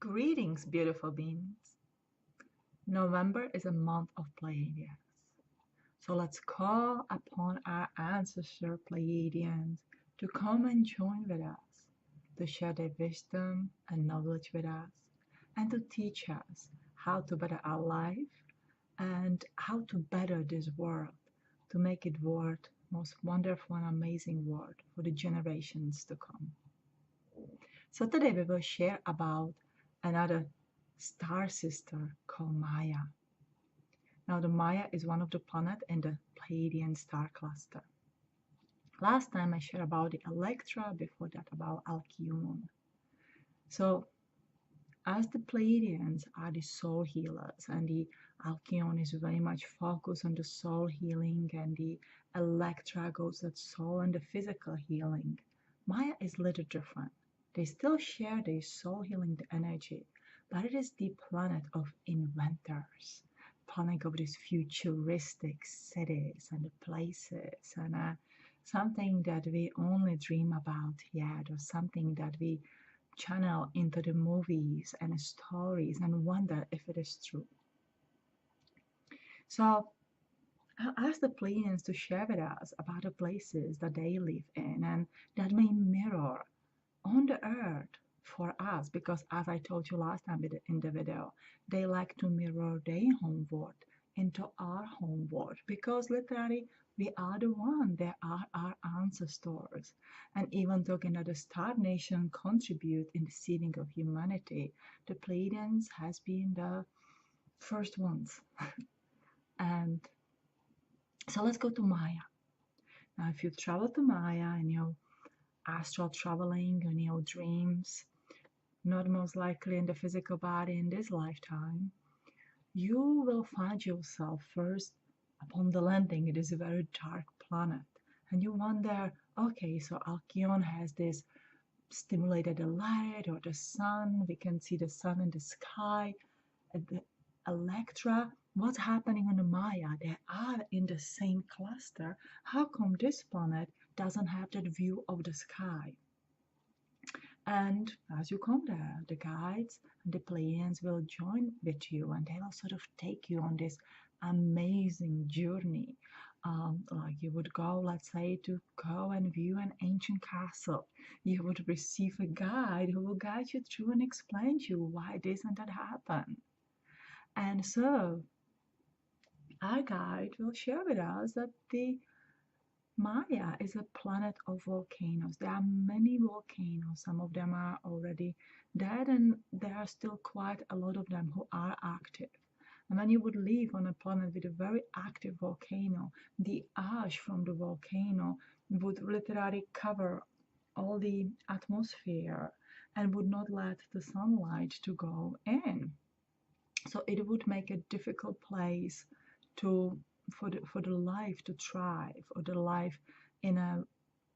Greetings, beautiful beings. November is a month of Pleiadians. So let's call upon our ancestor Pleiadians to come and join with us, to share their wisdom and knowledge with us, and to teach us how to better our life and how to better this world, to make it world most wonderful and amazing world for the generations to come. So today we will share about another star sister called Maia. Now the Maia is one of the planets in the Pleiadian star cluster. Last time I shared about the Electra, before that about Alcyone. So as the Pleiadians are the soul healers, and the Alcyone is very much focused on the soul healing, and the Electra goes at soul and the physical healing, Maia is a little different. They still share their soul healing energy, but it is the planet of inventors, planet of these futuristic cities and the places, and something that we only dream about yet, or something that we channel into the movies and stories and wonder if it is true. So I asked the Pleiadians to share with us about the places that they live in and that may mirror on the earth for us, because as I told you last time in the video, they like to mirror their home world into our home world, because literally we are the one, they are our ancestors. And even though the star nation contribute in the seeding of humanity, the Pleiadians has been the first ones. And so let's go to Maia. Now if you travel to Maia and you astral traveling in your dreams, not most likely in the physical body in this lifetime, you will find yourself first upon the landing. It is a very dark planet, and you wonder, okay, so Alcyone has this stimulated light, or the sun, we can see the sun in the sky, the Electra, what's happening on the Maia? They are in the same cluster. How come this planet doesn't have that view of the sky? And as you come there, the guides and the Pleiadians will join with you, and they will sort of take you on this amazing journey. Like you would go, let's say, to go and view an ancient castle. You would receive a guide who will guide you through and explain to you why this and that happened. And so our guide will share with us that the Maia is a planet of volcanoes. There are many volcanoes. Some of them are already dead, and there are still quite a lot of them who are active. And when you would live on a planet with a very active volcano, the ash from the volcano would literally cover all the atmosphere and would not let the sunlight to go in. So it would make a difficult place to for the life to thrive, or the life in a,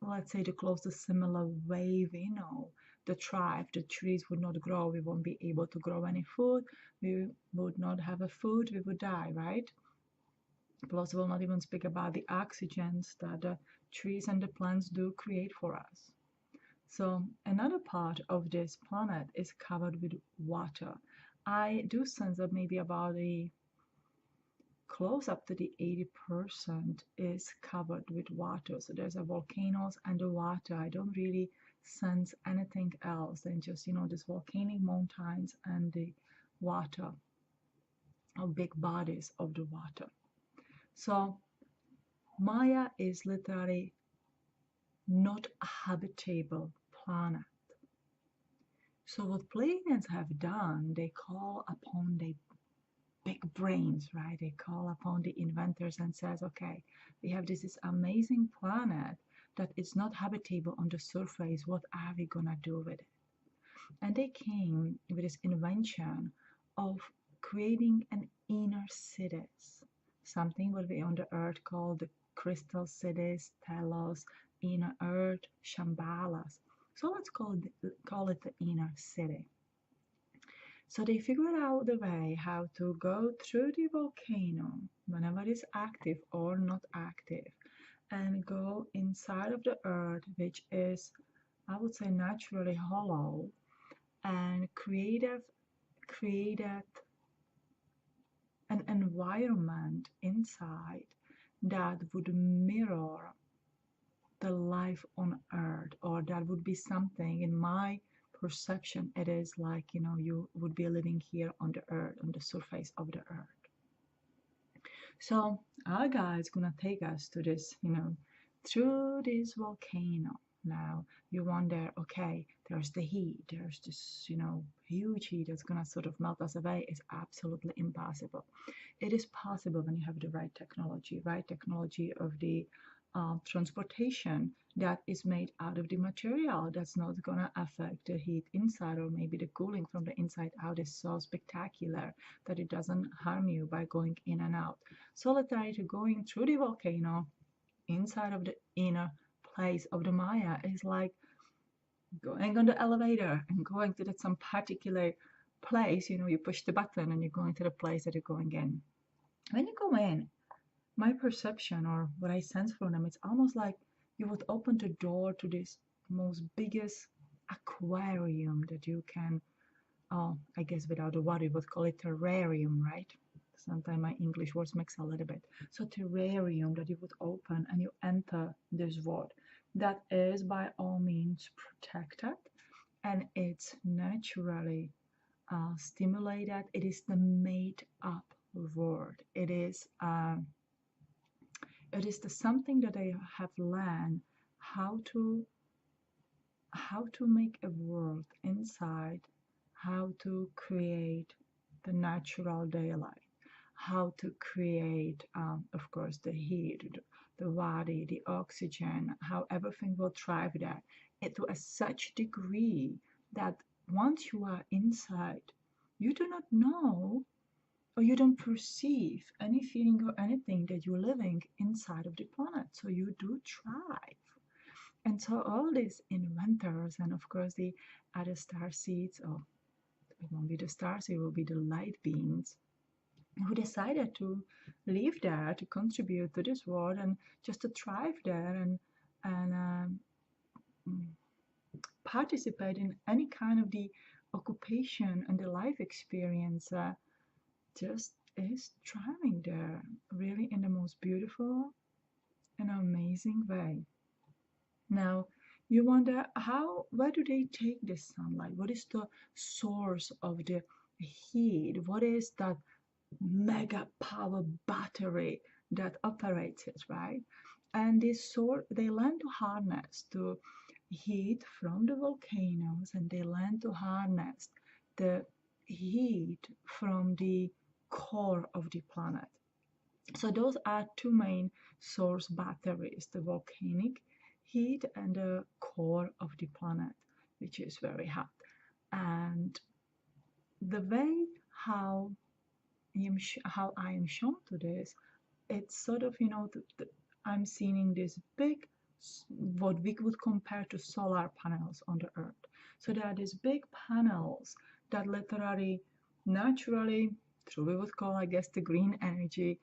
let's say, the closest similar way we know, the thrive. The trees would not grow, we won't be able to grow any food, we would not have a food, we would die, right? Plus we'll not even speak about the oxygens that the trees and the plants do create for us. So another part of this planet is covered with water. I do sense that maybe about a close up to the 80% is covered with water. So there's a volcanoes and the water. I don't really sense anything else than just, these volcanic mountains and the water, or big bodies of the water. So Maia is literally not a habitable planet. So what Pleiadians have done, they call upon the big brains, right? They call upon the inventors and says, okay, we have this amazing planet that is not habitable on the surface. What are we gonna do with it? And they came with this invention of creating an inner cities, something what we on the earth call the crystal cities, telos, inner earth, Shambhalas. So let's call it the inner city. So they figured out the way how to go through the volcano whenever it's active or not active, and go inside of the earth, which is, I would say, naturally hollow, and created an environment inside that would mirror the life on earth, or that would be something in my perception. It is like, you would be living here on the earth, on the surface of the earth. So our guide's gonna take us to this, through this volcano. Now you wonder, okay, there's the heat, there's this, huge heat that's gonna sort of melt us away. It's absolutely impossible. It is possible when you have the right technology of the transportation that is made out of the material that's not gonna affect the heat inside, or maybe the cooling from the inside out is so spectacular that it doesn't harm you by going in and out. So let's try to going through the volcano inside of the inner place of the Maia is like going on the elevator and going to some particular place. You push the button and you're going to the place that you're going in. When you go in, my perception, or what I sense from them, it's almost like you would open the door to this most biggest aquarium that you can, I guess without a word, we would call it terrarium, right? Sometimes my English words mix a little bit. So terrarium that you would open and you enter this world that is by all means protected, and it's naturally stimulated. It is the made up world. It is something that I have learned how to make a world inside, how to create the natural daylight, how to create, of course, the heat, the body, the oxygen, how everything will thrive there, to a such degree that once you are inside, you do not know, or you don't perceive any feeling or anything that you're living inside of the planet. So you do thrive. And so all these inventors, and of course the other star seeds, or it won't be the stars, it will be the light beings, who decided to live there, to contribute to this world, and just to thrive there, and participate in any kind of the occupation and the life experience, just is thriving there, really in the most beautiful and amazing way. Now, you wonder, where do they take the sunlight? What is the source of the heat? What is that mega power battery that operates it, right? And they learn to harness the heat from the volcanoes, and they learn to harness the heat from the core of the planet. So those are two main source batteries: the volcanic heat and the core of the planet, which is very hot. And the way how I am shown to this, it's sort of, I'm seeing this big, what we would compare to solar panels on the earth. So there are these big panels that literally, naturally, through we would call, I guess, the green energy,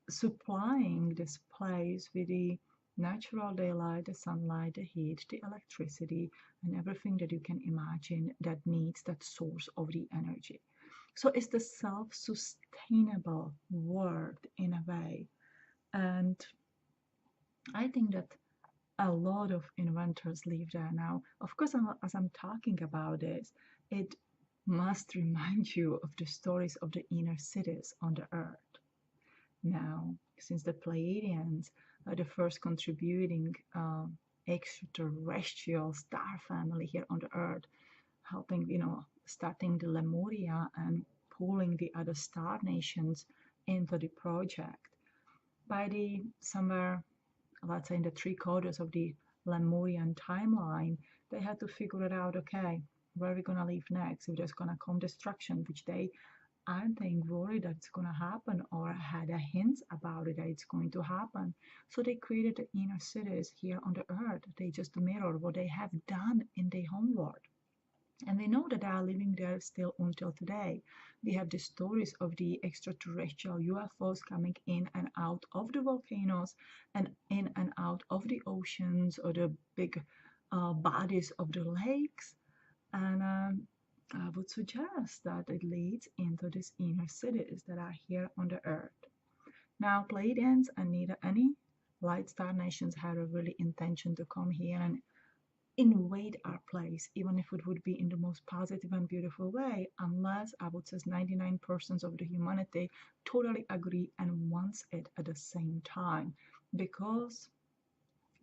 supplying this place with the natural daylight, the sunlight, the heat, the electricity, and everything that you can imagine that needs that source of the energy. So it's the self-sustainable world in a way. And I think that a lot of inventors live there now. Of course, as I'm talking about this, it must remind you of the stories of the inner cities on the earth. Now, since the Pleiadians are the first contributing extraterrestrial star family here on the earth, helping, starting the Lemuria and pulling the other star nations into the project. By the somewhere, let's say in the 3/4 of the Lemurian timeline, they had to figure it out, okay, where are we going to live next? If there's going to come destruction, which they, I think, worried that it's going to happen, or had a hint about it that it's going to happen. So they created the inner cities here on the earth. They just mirror what they have done in their homeworld. And we know that they are living there still until today. We have the stories of the extraterrestrial UFOs coming in and out of the volcanoes, and in and out of the oceans, or the big bodies of the lakes. And I would suggest that it leads into these inner cities that are here on the earth. Now, Pleiadians and neither any light star nations had a really intention to come here and invade our place, even if it would be in the most positive and beautiful way, unless I would say 99% of the humanity totally agree and wants it at the same time, because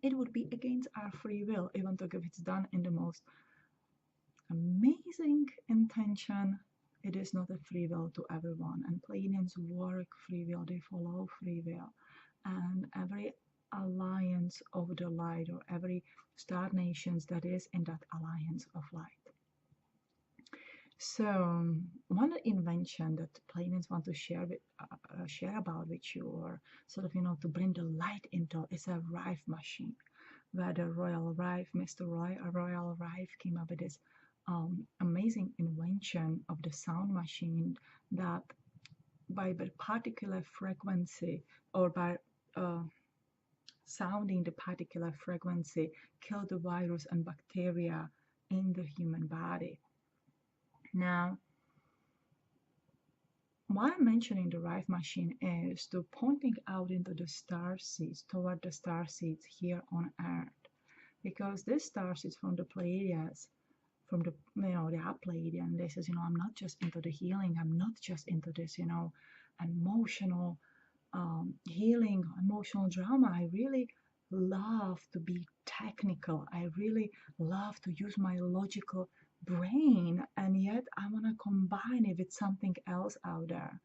it would be against our free will, even though if it's done in the most amazing intention. It is not a free will to everyone, and Pleiadians work free will, they follow free will, and every alliance of the light, or every star nations that is in that alliance of light. So one invention that Pleiadians want to share about with you, or sort of to bring the light into, is a Rife machine, where the Royal Rife, Royal Rife came up with this amazing invention of the sound machine that by a particular frequency, or by sounding the particular frequency, kill the virus and bacteria in the human body. Now, why I'm mentioning the Rife machine is to pointing out into the star seeds, toward the star seeds here on Earth, because this star seeds from the Pleiadians, from the they are Pleiadian. This is I'm not just into the healing. I'm not just into this emotional healing, emotional drama. I really love to be technical. I really love to use my logical brain, and yet I want to combine it with something else out there.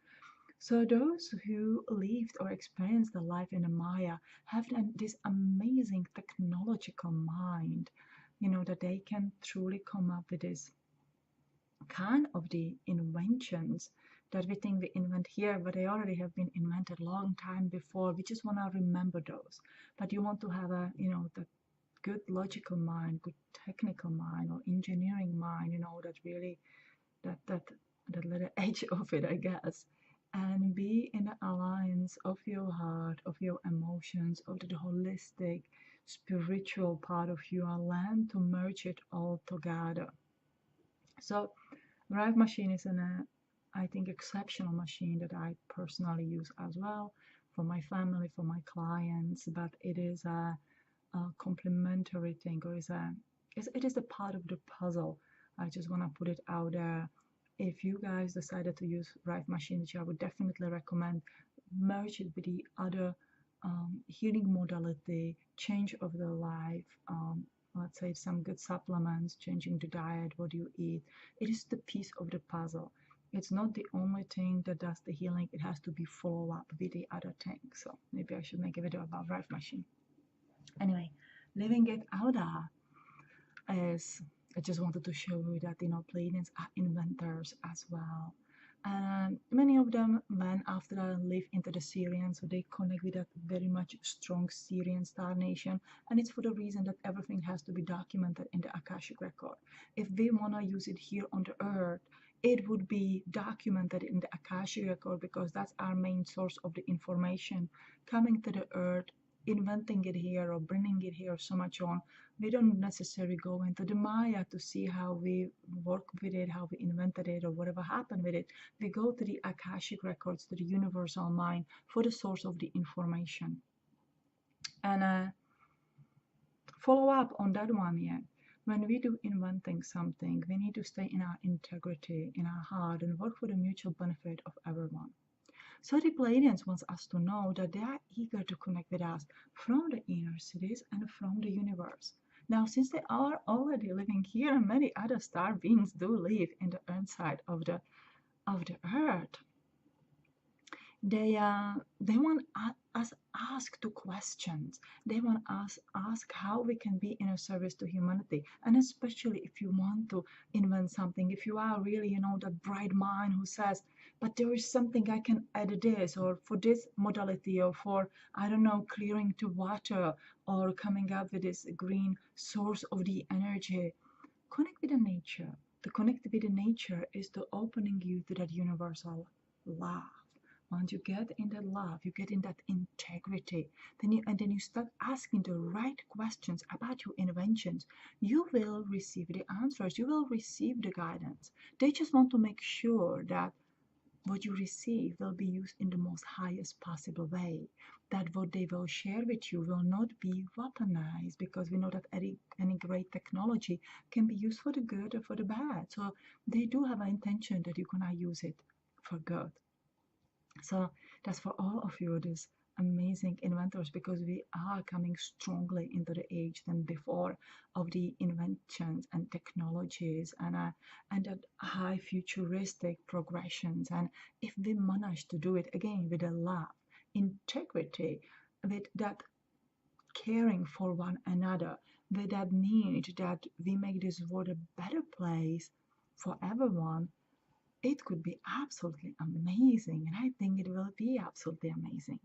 So those who lived or experienced the life in the Maya have this amazing technological mind, that they can truly come up with this kind of the inventions that we think we invent here, but they already have been invented long time before. We just want to remember those. But you want to have the good logical mind, good technical mind, or engineering mind, that really that little edge of it, I guess, and be in the alliance of your heart, of your emotions, of the holistic spiritual part of you, and learn to merge it all together. So Rive machine is I think, exceptional machine that I personally use as well for my family, for my clients, but it is a complementary thing, or it is a part of the puzzle. I just want to put it out there. If you guys decided to use Rive machine, which I would definitely recommend, merge it with the other healing modality, change of the life, let's say some good supplements, changing the diet, what you eat. It is the piece of the puzzle. It's not the only thing that does the healing. It has to be follow up with the other thing. So maybe I should make a video about Rive machine. Anyway, leaving it out there, is I just wanted to show you that Pleiadians are inventors as well. And many of them went after that live into the Syrian, so they connect with that very much strong Syrian star nation. And it's for the reason that everything has to be documented in the Akashic record. If we want to use it here on the earth, it would be documented in the Akashic record, because that's our main source of the information coming to the earth. Inventing it here or bringing it here so much on, we don't necessarily go into the Maya to see how we work with it, how we invented it, or whatever happened with it. We go to the Akashic records, to the universal mind, for the source of the information. And follow up on that one yet. When we do inventing something, we need to stay in our integrity, in our heart, and work for the mutual benefit of everyone. So the Pleiadians wants us to know that they are eager to connect with us from the inner cities and from the universe. Now, since they are already living here, and many other star beings do live in the inside of the earth, they want us ask two questions. They want us ask how we can be in a service to humanity, and especially if you want to invent something, if you are really that bright mind who says, but there is something I can add this, or for this modality, or for, I don't know, clearing to water, or coming up with this green source of the energy. Connect with the nature. To connect with the nature is to opening you to that universal love, once you get in that love, you get in that integrity, then you start asking the right questions about your inventions, you will receive the answers, you will receive the guidance. They just want to make sure that what you receive will be used in the most highest possible way, that what they will share with you will not be weaponized, because we know that any great technology can be used for the good or for the bad. So they do have an intention that you're gonna use it for good. So that's for all of you, these amazing inventors, because we are coming strongly into the age than before of the inventions and technologies and that high futuristic progressions. And if we manage to do it again with a love, integrity, with that caring for one another, with that need that we make this world a better place for everyone, it could be absolutely amazing, and I think it will be absolutely amazing.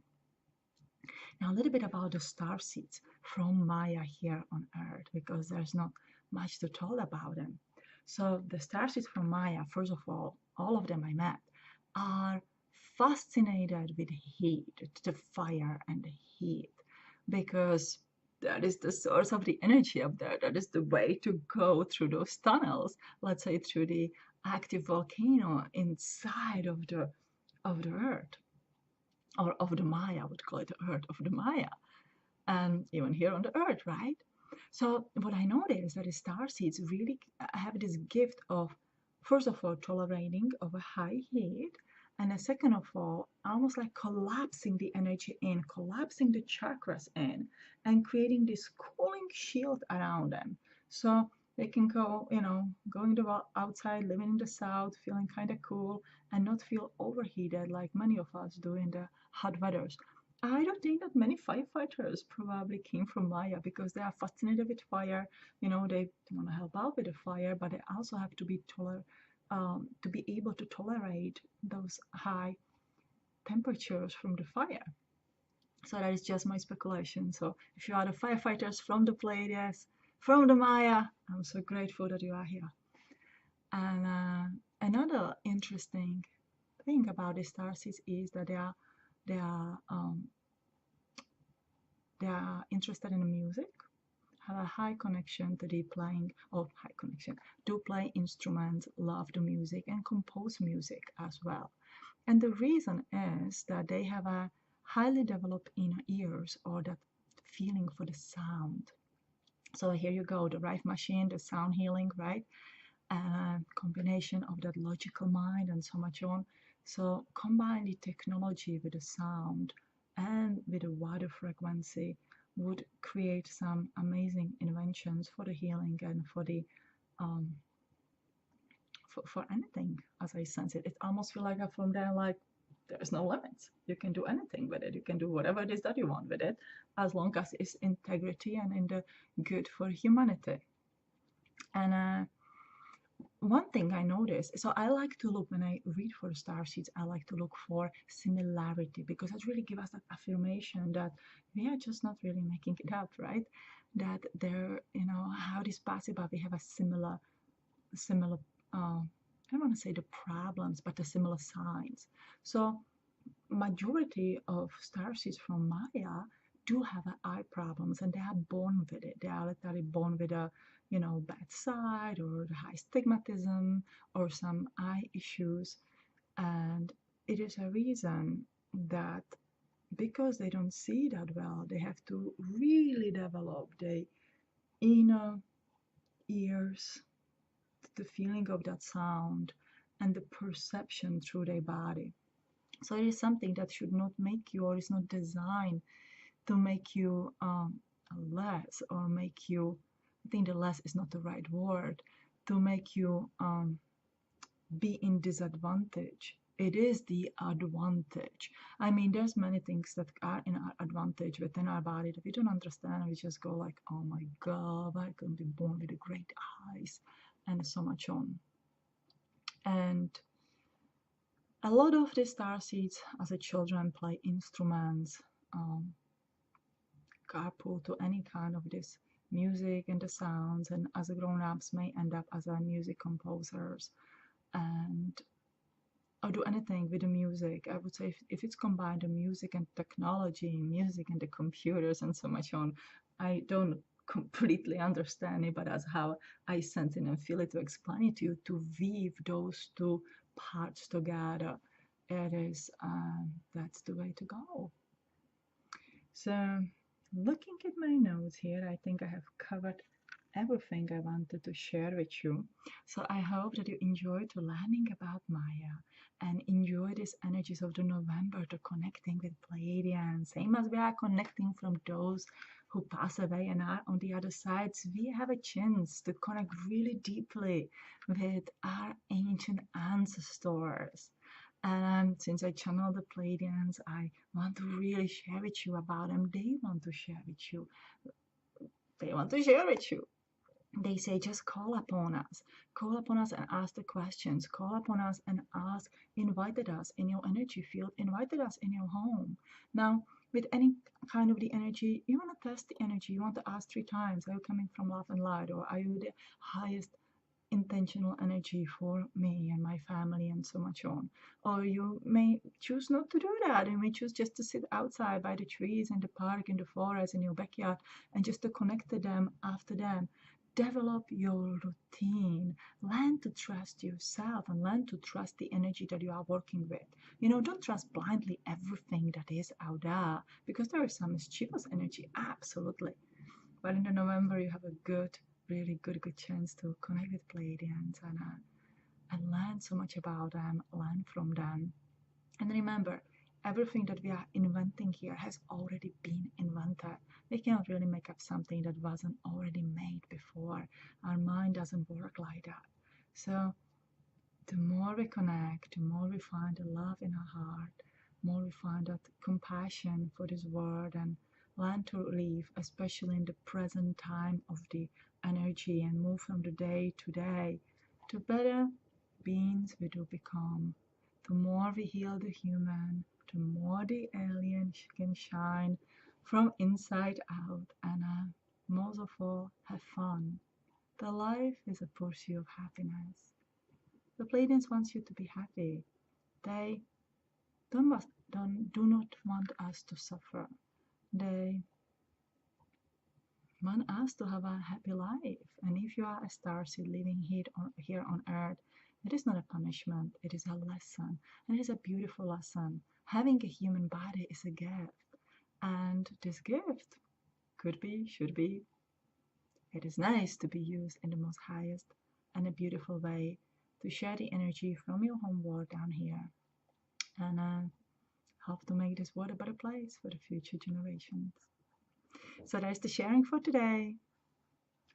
Now, a little bit about the star seeds from Maia here on Earth, because there's not much to tell about them. So, the star seeds from Maia, first of all of them I met, are fascinated with heat, the fire and the heat, because that is the source of the energy up there. That is the way to go through those tunnels, let's say through the active volcano inside of the earth, or of the Maya. I would call it the earth of the Maya, and even here on the earth, right? So what I noticed is that the star seeds really have this gift of, first of all, tolerating of a high heat, and then second of all, almost like collapsing the energy in, collapsing the chakras in, and creating this cooling shield around them. So they can go, going to outside, living in the south, feeling kind of cool, and not feel overheated like many of us do in the hot weathers. I don't think that many firefighters probably came from Maya, because they are fascinated with fire. They want to help out with the fire, but they also have to to be able to tolerate those high temperatures from the fire. So that is just my speculation. So if you are the firefighters from the Pleiadians, from the Maya, I'm so grateful that you are here. And another interesting thing about the starseeds is that they are interested in music, have a high connection to the playing, or high connection, do play instruments, love the music, and compose music as well. And the reason is that they have a highly developed inner ears, or that feeling for the sound. So here you go, the right machine, the sound healing, right? Combination of that logical mind and so much on. So combine the technology with the sound and with a wider frequency would create some amazing inventions for the healing and for the for anything, as I sense it. It almost feels like from there, like there's no limits. You can do anything with it. You can do whatever it is that you want with it, as long as it's integrity and in the good for humanity. And one thing I noticed, so I like to look, when I read for star seeds, I like to look for similarity, because it really gives us that affirmation that we are just not really making it up, right? That there, how this passive, we have a similar, I don't want to say the problems, but the similar signs. So majority of star seeds from Maya do have eye problems, and they are born with it. They are literally born with a bad side, or the high stigmatism, or some eye issues. And it is a reason that, because they don't see that well, they have to really develop the inner ears, the feeling of that sound, and the perception through their body. So it is something that should not make you, or is not designed to make you less, or make you, I think the less is not the right word, to make you be in disadvantage. It is the advantage. I mean, there's many things that are in our advantage within our body that we don't understand. We just go like, oh my God, I can be born with great eyes, and so much on. And a lot of the star seeds, as a children, play instruments, carpool to any kind of this music and the sounds, and as grown-ups may end up as music composers. And or do anything with the music. I would say if it's combined the music and technology, music and the computers and so much on, I don't completely understand it, but that's how I sense it and feel it to explain it to you, to weave those two parts together. It is, that's the way to go. So, looking at my notes here, I think I have covered everything I wanted to share with you. So I hope that you enjoyed learning about Maya and enjoy these energies of the November to connecting with Pleiadians. Same as we are connecting from those who pass away and are on the other side, we have a chance to connect really deeply with our ancient ancestors. And since I channel the Pleiadians, I want to really share with you about them. They want to share with you. They want to share with you. They say just call upon us. Call upon us and ask the questions. Call upon us and ask, invited us in your energy field, invited us in your home. Now, with any kind of the energy, you want to test the energy. You want to ask 3 times, are you coming from love and light, or are you the highest intentional energy for me and my family and so much on? Or you may choose not to do that. You may choose just to sit outside by the trees in the park, in the forest, in your backyard, and just to connect to them after them. Develop your routine. Learn to trust yourself and learn to trust the energy that you are working with. Don't trust blindly everything that is out there, because there is some mischievous energy, absolutely. But in the November, you have a really good chance to connect with Pleiadians and learn so much about them, learn from them. And remember, everything that we are inventing here has already been invented. We cannot really make up something that wasn't already made before. Our mind doesn't work like that. So the more we connect, the more we find the love in our heart, the more we find that compassion for this world and learn to live, especially in the present time of the energy, and move from the day to day to better beings we do become. The more we heal the human, the more the alien can shine from inside out, and most of all, have fun. The life is a pursuit of happiness. The Pleiadians want you to be happy. They do not want us to suffer. They want us to have a happy life. And if you are a starseed living here on earth, it is not a punishment, it is a lesson. And it is a beautiful lesson. Having a human body is a gift. And this gift could be, should be, it is nice to be used in the most highest and a beautiful way to share the energy from your home world down here and help to make this world a better place for the future generations. So that's the sharing for today.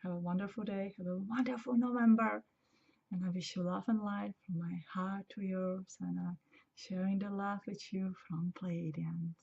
Have a wonderful day. Have a wonderful November. And I wish you love and light from my heart to yours, and sharing the love with you from Pleiadians.